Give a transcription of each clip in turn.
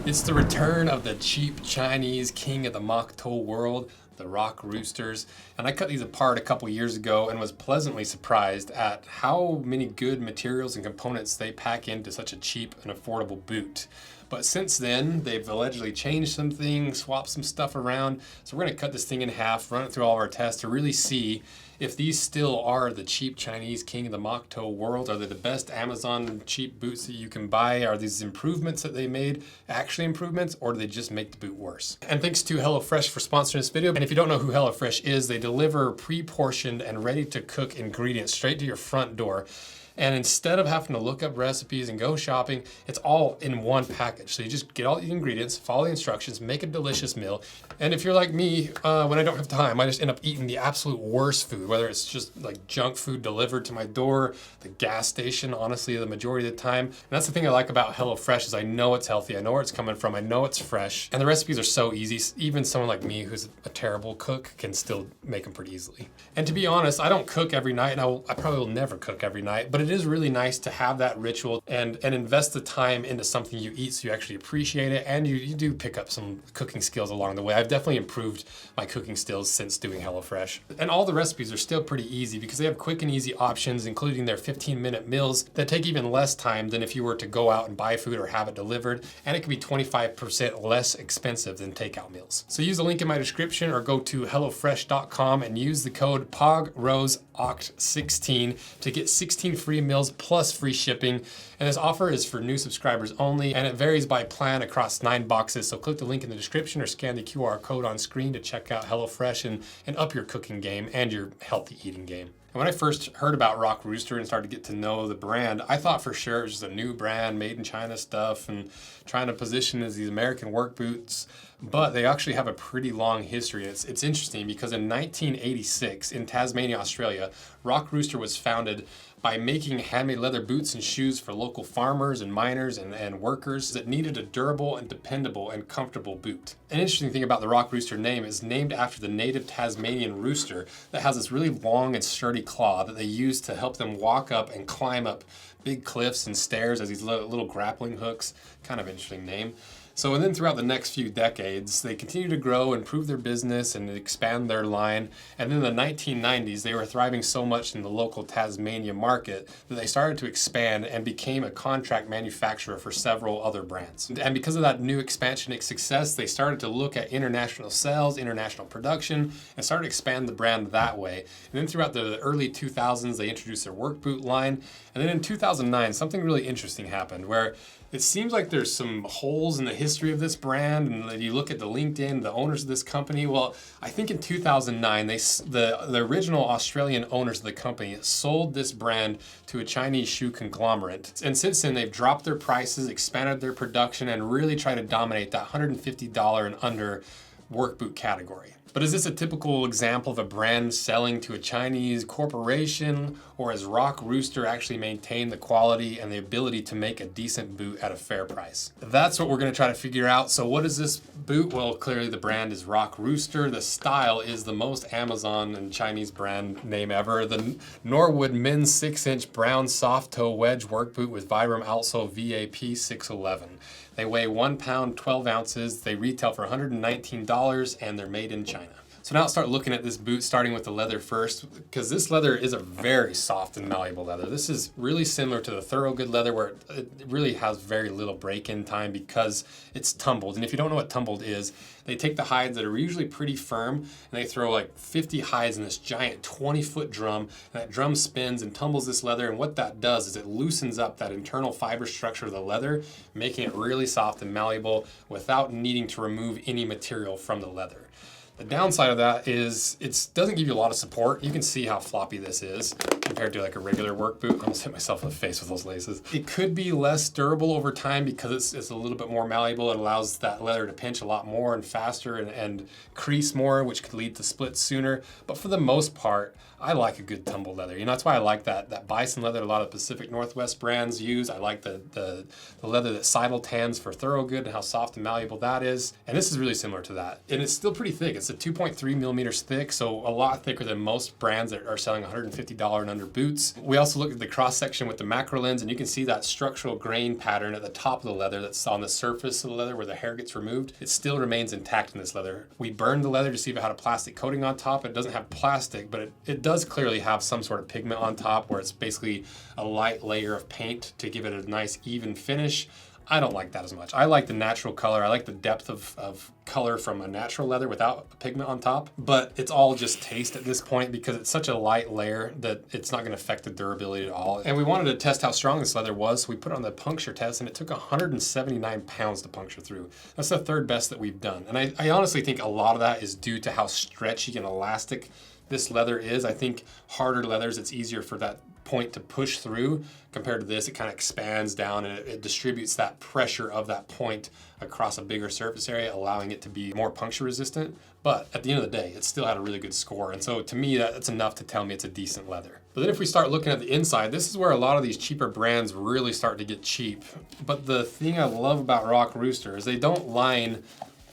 It's the return of the cheap Chinese king of the Moctober world, the ROCKROOSTERs, and I cut these apart a couple years ago and was pleasantly surprised at how many good materials and components they pack into such a cheap and affordable boot. But since then, they've allegedly changed some things, swapped some stuff around, so we're going to cut this thing in half, run it through all of our tests to really see if these still are the cheap Chinese king of the Moctober world. Are they the best Amazon cheap boots that you can buy? Are these improvements that they made actually improvements, or do they just make the boot worse? And thanks to HelloFresh for sponsoring this video. And if you don't know who HelloFresh is, they deliver pre-portioned and ready-to-cook ingredients straight to your front door. And instead of having to look up recipes and go shopping, it's all in one package. So you just get all the ingredients, follow the instructions, make a delicious meal. And if you're like me, when I don't have time, I just end up eating the absolute worst food, whether it's just like junk food delivered to my door, the gas station, honestly, the majority of the time. And that's the thing I like about HelloFresh is I know it's healthy, I know where it's coming from, I know it's fresh, and the recipes are so easy. Even someone like me who's a terrible cook can still make them pretty easily. And to be honest, I don't cook every night, and I probably will never cook every night, but it is really nice to have that ritual and invest the time into something you eat so you actually appreciate it, and you do pick up some cooking skills along the way. I've definitely improved my cooking skills since doing HelloFresh. And all the recipes are still pretty easy because they have quick and easy options, including their 15-minute meals that take even less time than if you were to go out and buy food or have it delivered, and it can be 25% less expensive than takeout meals. So use the link in my description or go to hellofresh.com and use the code POGROSEOCT16 to get 16 free meals plus free shipping. And this offer is for new subscribers only, and it varies by plan across 9 boxes. So click the link in the description or scan the QR code on screen to check out HelloFresh and up your cooking game and your healthy eating game. And when I first heard about ROCKROOSTER and started to get to know the brand, I thought for sure it was just a new brand, made in China stuff, and trying to position as these American work boots. But they actually have a pretty long history. It's interesting because in 1986 in Tasmania, Australia, ROCKROOSTER was founded by making handmade leather boots and shoes for local farmers and miners and workers that needed a durable and dependable and comfortable boot. An interesting thing about the ROCKROOSTER name is named after the native Tasmanian rooster that has this really long and sturdy claw that they use to help them walk up and climb up big cliffs and stairs as these little grappling hooks. Kind of interesting name. So, and then throughout the next few decades, they continued to grow, improve their business, and expand their line. And then in the 1990s, they were thriving so much in the local Tasmania market that they started to expand and became a contract manufacturer for several other brands. And because of that new expansion and success, they started to look at international sales, international production, and started to expand the brand that way. And then throughout the early 2000s, they introduced their work boot line. And then in 2009, something really interesting happened where it seems like there's some holes in the history of this brand, and you look at the LinkedIn, the owners of this company. Well, I think in 2009, the original Australian owners of the company sold this brand to a Chinese shoe conglomerate. And since then, they've dropped their prices, expanded their production, and really tried to dominate that $150 and under work boot category. But is this a typical example of a brand selling to a Chinese corporation, or has ROCKROOSTER actually maintained the quality and the ability to make a decent boot at a fair price? That's what we're going to try to figure out. So what is this boot? Well, clearly the brand is ROCKROOSTER. The style is the most Amazon and Chinese brand name ever. The Norwood men's 6-inch brown soft toe wedge work boot with Vibram Outsole VAP 611. They weigh 1 pound, 12 ounces. They retail for $119 and they're made in China. So now let's start looking at this boot, starting with the leather first, because this leather is a very soft and malleable leather. This is really similar to the Thorogood leather, where it really has very little break-in time because it's tumbled. And if you don't know what tumbled is, they take the hides that are usually pretty firm and they throw like 50 hides in this giant 20-foot drum, and that drum spins and tumbles this leather. And what that does is it loosens up that internal fiber structure of the leather, making it really soft and malleable without needing to remove any material from the leather. The downside of that is it doesn't give you a lot of support. You can see how floppy this is compared to like a regular work boot. I almost hit myself in the face with those laces. It could be less durable over time because it's a little bit more malleable. It allows that leather to pinch a lot more and faster and crease more, which could lead to splits sooner. But for the most part, I like a good tumble leather. You know, that's why I like that bison leather a lot of Pacific Northwest brands use. I like the leather that Seidel tans for Thorogood and how soft and malleable that is. And this is really similar to that. And it's still pretty thick. It's It's a 2.3 millimeters thick, so a lot thicker than most brands that are selling $150 and under boots. We also looked at the cross section with the macro lens, and you can see that structural grain pattern at the top of the leather that's on the surface of the leather where the hair gets removed. It still remains intact in this leather. We burned the leather to see if it had a plastic coating on top. It doesn't have plastic, but it does clearly have some sort of pigment on top where it's basically a light layer of paint to give it a nice even finish. I don't like that as much. I like the natural color. I like the depth of color from a natural leather without a pigment on top, but it's all just taste at this point because it's such a light layer that it's not going to affect the durability at all. And we wanted to test how strong this leather was, so we put it on the puncture test, and it took 179 pounds to puncture through. That's the third best that we've done. And I honestly think a lot of that is due to how stretchy and elastic this leather is. I think harder leathers, it's easier for that point to push through. Compared to this, it kind of expands down and it distributes that pressure of that point across a bigger surface area, allowing it to be more puncture resistant. But at the end of the day, it still had a really good score. And so to me, that's enough to tell me it's a decent leather. But then if we start looking at the inside, this is where a lot of these cheaper brands really start to get cheap. But the thing I love about Rock Rooster is they don't line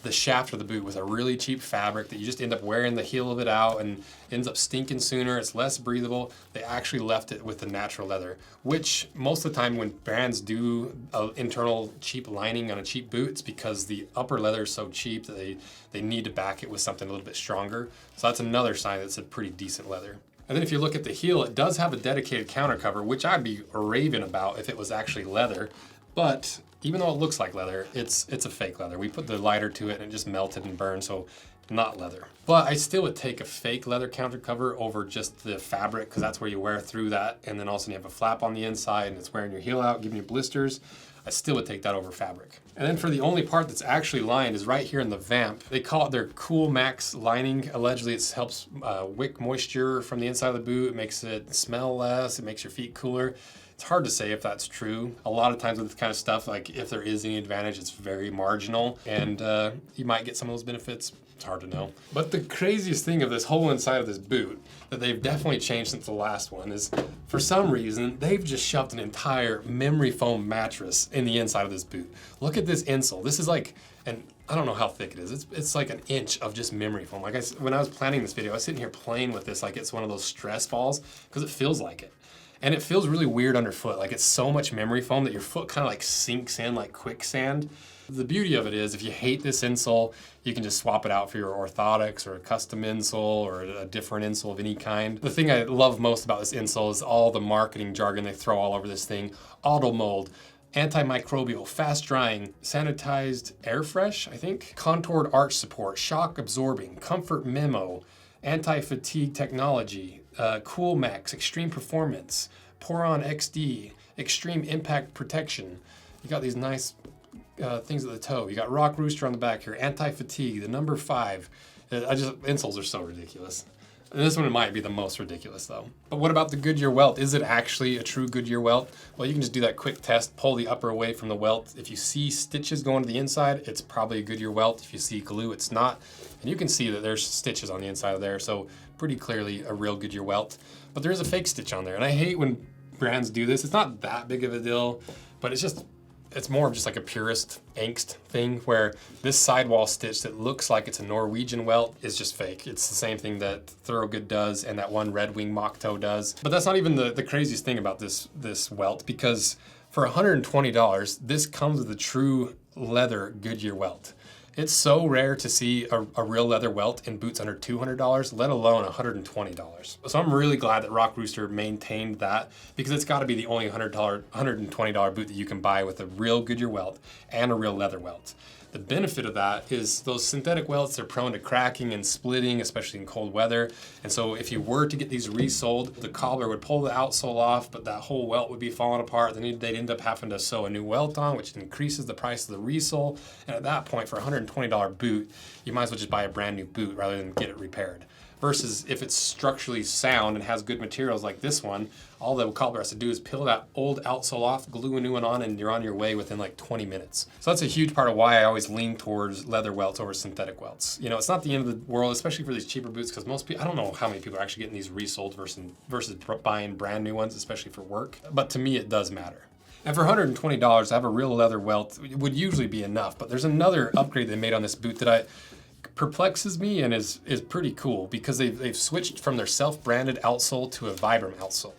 the shaft of the boot with a really cheap fabric that you just end up wearing the heel of it out and ends up stinking sooner. It's less breathable. They actually left it with the natural leather, which most of the time when brands do an internal cheap lining on a cheap boot, it's because the upper leather is so cheap that they need to back it with something a little bit stronger. So that's another sign that it's a pretty decent leather. And then if you look at the heel, it does have a dedicated counter cover, which I'd be raving about if it was actually leather. But even though it looks like leather, it's a fake leather. We put the lighter to it and it just melted and burned, so not leather. But I still would take a fake leather counter cover over just the fabric, because that's where you wear through that, and then also you have a flap on the inside and it's wearing your heel out, giving you blisters. I still would take that over fabric. And then for the only part that's actually lined is right here in the vamp. They call it their Cool Max lining. Allegedly it helps wick moisture from the inside of the boot. It makes it smell less. It makes your feet cooler. It's hard to say if that's true. A lot of times with this kind of stuff, like if there is any advantage, it's very marginal, and you might get some of those benefits. It's hard to know. But the craziest thing of this whole inside of this boot that they've definitely changed since the last one is, for some reason, they've just shoved an entire memory foam mattress in the inside of this boot. Look at this insole. This is like, and I don't know how thick it is. It's like an inch of just memory foam. Like when I was planning this video, I was sitting here playing with this like it's one of those stress balls, because it feels like it. And it feels really weird underfoot. Like it's so much memory foam that your foot kind of like sinks in like quicksand. The beauty of it is if you hate this insole, you can just swap it out for your orthotics or a custom insole or a different insole of any kind. The thing I love most about this insole is all the marketing jargon they throw all over this thing. Auto mold, antimicrobial, fast drying, sanitized air fresh, I think. Contoured arch support, shock absorbing, comfort memo, anti-fatigue technology, Cool Max, extreme performance, Poron XD, extreme impact protection. You got these nice things at the toe. You got Rock Rooster on the back here, anti-fatigue, the number 5. Insoles are so ridiculous. And this one might be the most ridiculous though. But what about the Goodyear welt? Is it actually a true Goodyear welt? Well, you can just do that quick test, pull the upper away from the welt. If you see stitches going to the inside, it's probably a Goodyear welt. If you see glue, it's not. And you can see that there's stitches on the inside of there, so pretty clearly a real Goodyear welt. But there is a fake stitch on there, and I hate when brands do this. It's not that big of a deal, but it's more of just like a purist angst thing where this sidewall stitch that looks like it's a Norwegian welt is just fake. It's the same thing that Thorogood does and that one Red Wing Mocto does. But that's not even the craziest thing about this welt, because for $120, this comes with a true leather Goodyear welt. It's so rare to see a real leather welt in boots under $200, let alone $120. So I'm really glad that Rock Rooster maintained that, because it's got to be the only $120 boot that you can buy with a real Goodyear welt and a real leather welt. The benefit of that is those synthetic welts, they're prone to cracking and splitting, especially in cold weather. And so if you were to get these resoled, the cobbler would pull the outsole off, but that whole welt would be falling apart. Then they'd end up having to sew a new welt on, which increases the price of the resole. And at that point, for a $120 boot, you might as well just buy a brand new boot rather than get it repaired. Versus if it's structurally sound and has good materials like this one, all the cobbler has to do is peel that old outsole off, glue a new one on, and you're on your way within like 20 minutes. So that's a huge part of why I always lean towards leather welts over synthetic welts. You know, it's not the end of the world, especially for these cheaper boots, because most people, I don't know how many people are actually getting these resold versus buying brand new ones, especially for work. But to me, it does matter. And for $120, to have a real leather welt would usually be enough. But there's another upgrade they made on this boot that perplexes me and is pretty cool because they've switched from their self-branded outsole to a Vibram outsole.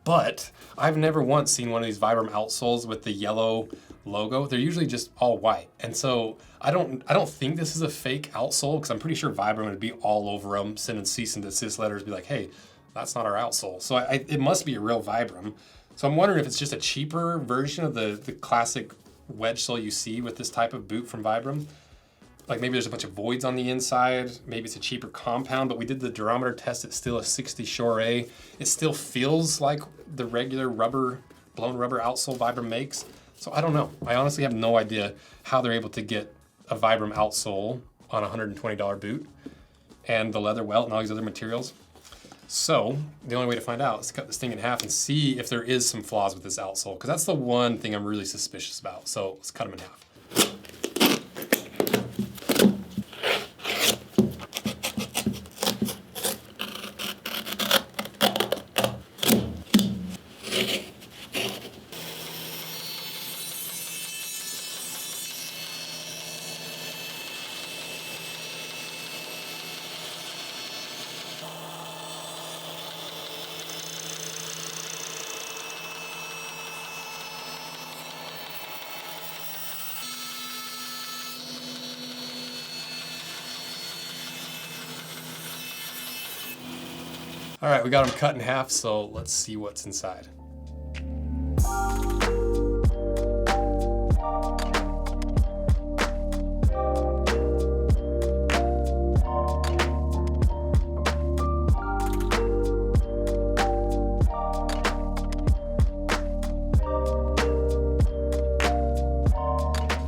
But I've never once seen one of these Vibram outsoles with the yellow logo. They're usually just all white. And so I don't think this is a fake outsole because I'm pretty sure Vibram would be all over them, sending cease and desist letters, be like, hey, that's not our outsole. So it must be a real Vibram. So I'm wondering if it's just a cheaper version of the classic wedge sole you see with this type of boot from Vibram. Like maybe there's a bunch of voids on the inside. Maybe it's a cheaper compound, but we did the durometer test. It's still a 60 Shore A. It still feels like the regular blown rubber outsole Vibram makes. So I don't know. I honestly have no idea how they're able to get a Vibram outsole on a $120 boot and the leather welt and all these other materials. So the only way to find out is to cut this thing in half and see if there is some flaws with this outsole, because that's the one thing I'm really suspicious about. So let's cut them in half. All right, we got them cut in half, so let's see what's inside.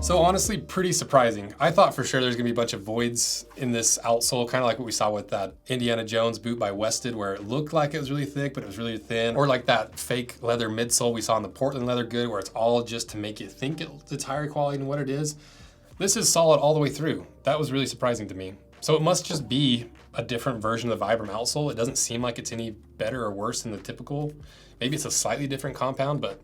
So honestly, pretty surprising. I thought for sure there's gonna be a bunch of voids in this outsole, kind of like what we saw with that Indiana Jones boot by Wested, where it looked like it was really thick, but it was really thin. Or like that fake leather midsole we saw in the Portland leather good, where it's all just to make you think it's higher quality than what it is. This is solid all the way through. That was really surprising to me. So it must just be a different version of the Vibram outsole. It doesn't seem like it's any better or worse than the typical. Maybe it's a slightly different compound, but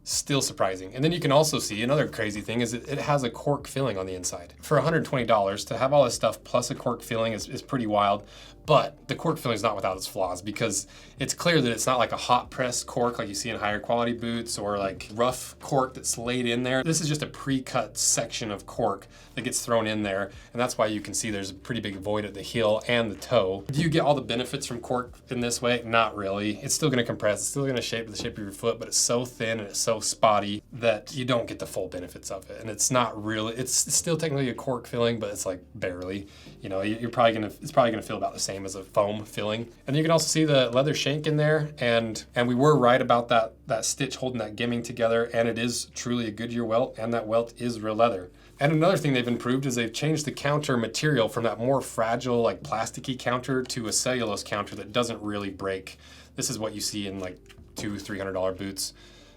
still surprising. And then you can also see another crazy thing is it has a cork filling on the inside. For $120 to have all this stuff plus a cork filling is pretty wild. But the cork filling is not without its flaws, because it's clear that it's not like a hot press cork like you see in higher quality boots, or like rough cork that's laid in there. This is just a pre-cut section of cork that gets thrown in there, and that's why you can see there's a pretty big void at the heel and the toe. Do you get all the benefits from cork in this way? Not really. It's still gonna compress, it's still gonna shape the shape of your foot, but it's so thin and it's so spotty that you don't get the full benefits of it. And it's not really, it's still technically a cork filling, but it's like barely. You know, it's probably gonna feel about the same as a foam filling. And you can also see the leather shank in there, and we were right about that stitch holding that gimming together, and it is truly a Goodyear welt, and that welt is real leather. And another thing they've improved is they've changed the counter material from that more fragile, like plasticky counter to a cellulose counter that doesn't really break. This is what you see in like $200-300 boots.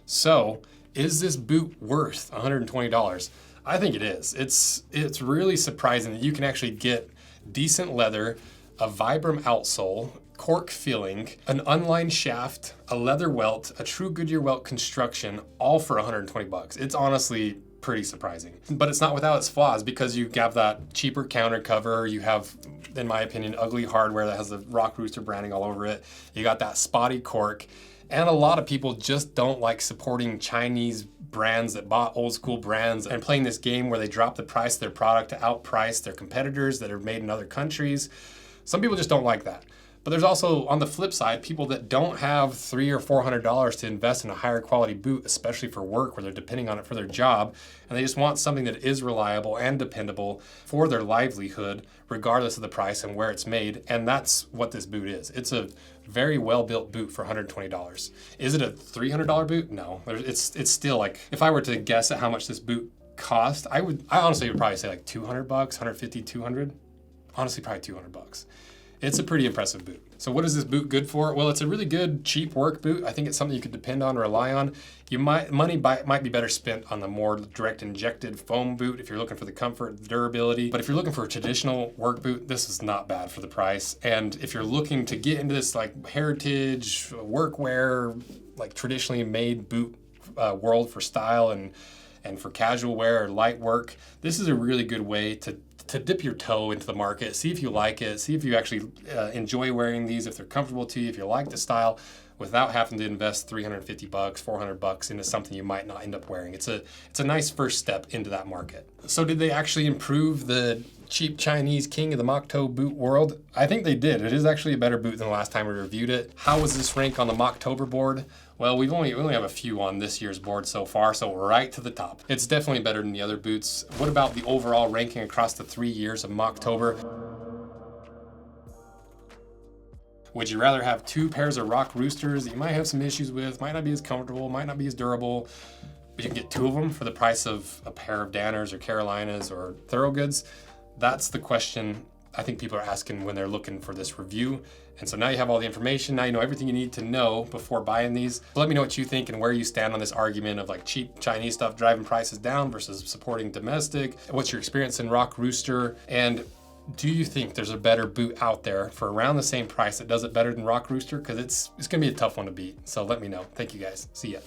So is this boot worth $120? I think it is. It's really surprising that you can actually get decent leather, a Vibram outsole, cork filling, an unlined shaft, a leather welt, a true Goodyear welt construction, all for $120. It's honestly pretty surprising. But it's not without its flaws, because you have that cheaper counter cover, you have, in my opinion, ugly hardware that has the ROCKROOSTER branding all over it, you got that spotty cork, and a lot of people just don't like supporting Chinese brands that bought old school brands and playing this game where they drop the price of their product to outprice their competitors that are made in other countries. Some people just don't like that. But there's also, on the flip side, people that don't have $300 or $400 to invest in a higher quality boot, especially for work where they're depending on it for their job, and they just want something that is reliable and dependable for their livelihood, regardless of the price and where it's made. And that's what this boot is. It's a very well-built boot for $120. Is it a $300 boot? No. It's still like, if I were to guess at how much this boot cost, I honestly would probably say like $200, 150, 200. Honestly, probably $200. It's a pretty impressive boot. So what is this boot good for? Well, it's a really good, cheap work boot. I think it's something you could depend on, rely on. Money might be better spent on the more direct injected foam boot if you're looking for the comfort, the durability. But if you're looking for a traditional work boot, this is not bad for the price. And if you're looking to get into this like heritage, workwear, like traditionally made boot world for style and for casual wear or light work, this is a really good way to to dip your toe into the market, see if you like it, see if you actually enjoy wearing these, if they're comfortable to you, if you like the style, without having to invest $350, $400 into something you might not end up wearing. It's a nice first step into that market. So did they actually improve the cheap Chinese king of the Mocto boot world? I think they did. It is actually a better boot than the last time we reviewed it. How was this rank on the Moctober board? Well, we only have a few on this year's board so far, so right to the top. It's definitely better than the other boots. What about the overall ranking across the 3 years of Moctober? Would you rather have 2 pairs of Rock Roosters that you might have some issues with, might not be as comfortable, might not be as durable, but you can get 2 of them for the price of a pair of Danners or Carolinas or Thorogoods? That's the question I think people are asking when they're looking for this review. And so now you have all the information, now you know everything you need to know before buying these. Let me know what you think and where you stand on this argument of like cheap Chinese stuff driving prices down versus supporting domestic. What's your experience in Rock Rooster? And do you think there's a better boot out there for around the same price that does it better than Rock Rooster? Because it's gonna be a tough one to beat. So let me know. Thank you guys. See ya.